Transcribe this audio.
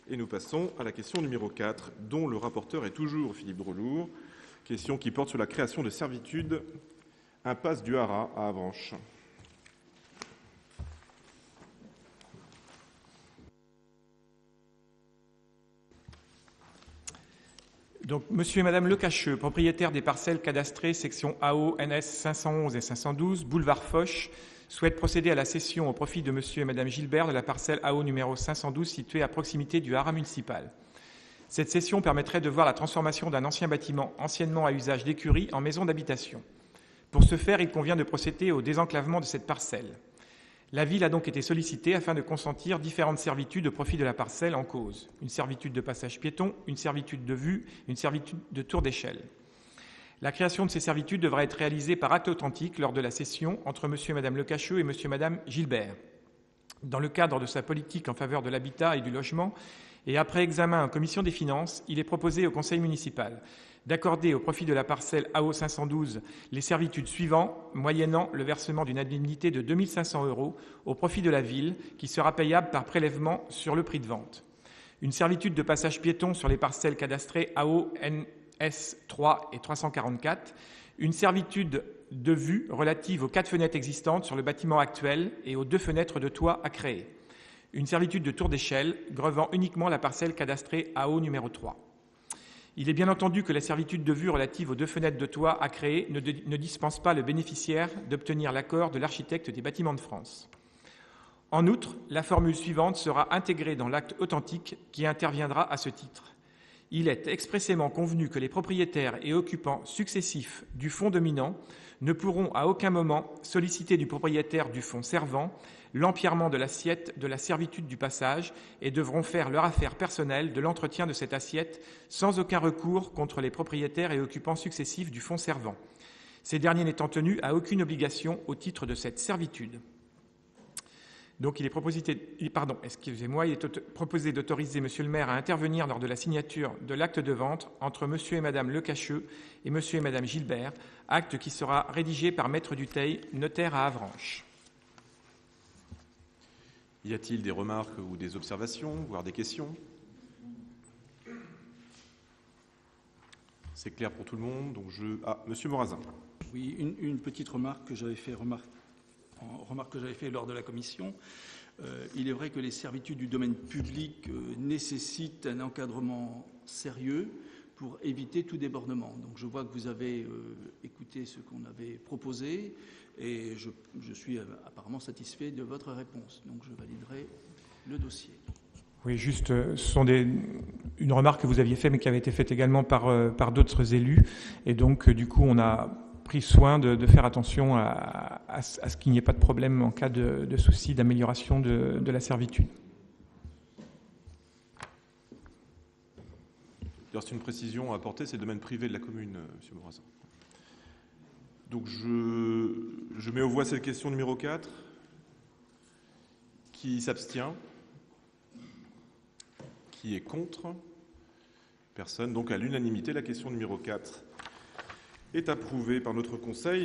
Et nous passons à la question numéro 4, dont le rapporteur est toujours Philippe Drelour. Question qui porte sur la création de servitudes impasse du Haras à Avranches. Donc, Monsieur et Madame Lecacheux, propriétaires des parcelles cadastrées section AO NS 511 et 512, boulevard Foch, souhaitent procéder à la cession au profit de Monsieur et Madame Gilbert de la parcelle AO numéro 512 située à proximité du Haras municipal. Cette cession permettrait de voir la transformation d'un ancien bâtiment anciennement à usage d'écurie en maison d'habitation. Pour ce faire, il convient de procéder au désenclavement de cette parcelle. La ville a donc été sollicitée afin de consentir différentes servitudes au profit de la parcelle en cause. Une servitude de passage piéton, une servitude de vue, une servitude de tour d'échelle. La création de ces servitudes devra être réalisée par acte authentique lors de la cession entre monsieur et madame Lecacheux et monsieur et madame Gilbert. Dans le cadre de sa politique en faveur de l'habitat et du logement, et après examen en commission des finances, il est proposé au conseil municipal d'accorder au profit de la parcelle AO 512 les servitudes suivantes, moyennant le versement d'une indemnité de 2 500 € au profit de la ville, qui sera payable par prélèvement sur le prix de vente. Une servitude de passage piéton sur les parcelles cadastrées AO NS 3 et 344, une servitude de vue relative aux 4 fenêtres existantes sur le bâtiment actuel et aux 2 fenêtres de toit à créer, une servitude de tour d'échelle grevant uniquement la parcelle cadastrée AO numéro 3. Il est bien entendu que la servitude de vue relative aux 2 fenêtres de toit à créer ne dispense pas le bénéficiaire d'obtenir l'accord de l'architecte des bâtiments de France. En outre, la formule suivante sera intégrée dans l'acte authentique qui interviendra à ce titre. Il est expressément convenu que les propriétaires et occupants successifs du fonds dominant ne pourront à aucun moment solliciter du propriétaire du fonds servant l'empierrement de l'assiette de la servitude du passage et devront faire leur affaire personnelle de l'entretien de cette assiette sans aucun recours contre les propriétaires et occupants successifs du fonds servant, ces derniers n'étant tenus à aucune obligation au titre de cette servitude. Donc, il est proposé d'autoriser Monsieur le maire à intervenir lors de la signature de l'acte de vente entre Monsieur et Madame Lecacheux et Monsieur et Madame Gilbert, acte qui sera rédigé par Maître Dutheil, notaire à Avranches. Y a-t-il des remarques ou des observations, voire des questions? C'est clair pour tout le monde. Donc Monsieur Morazin. Oui, une petite remarque que j'avais fait lors de la commission. Il est vrai que les servitudes du domaine public nécessitent un encadrement sérieux pour éviter tout débordement. Donc je vois que vous avez écouté ce qu'on avait proposé et je suis apparemment satisfait de votre réponse. Donc je validerai le dossier. Oui, juste, ce sont une remarque que vous aviez faite, mais qui avait été faite également par d'autres élus. Et donc, du coup, on a pris soin de faire attention à ce qu'il n'y ait pas de problème en cas de souci d'amélioration de la servitude. C'est une précision à apporter, c'est le domaine privé de la commune, M. Morazin. Donc je mets aux voix cette question numéro 4. Qui s'abstient? Qui est contre? Personne. Donc à l'unanimité, la question numéro 4 est approuvée par notre Conseil.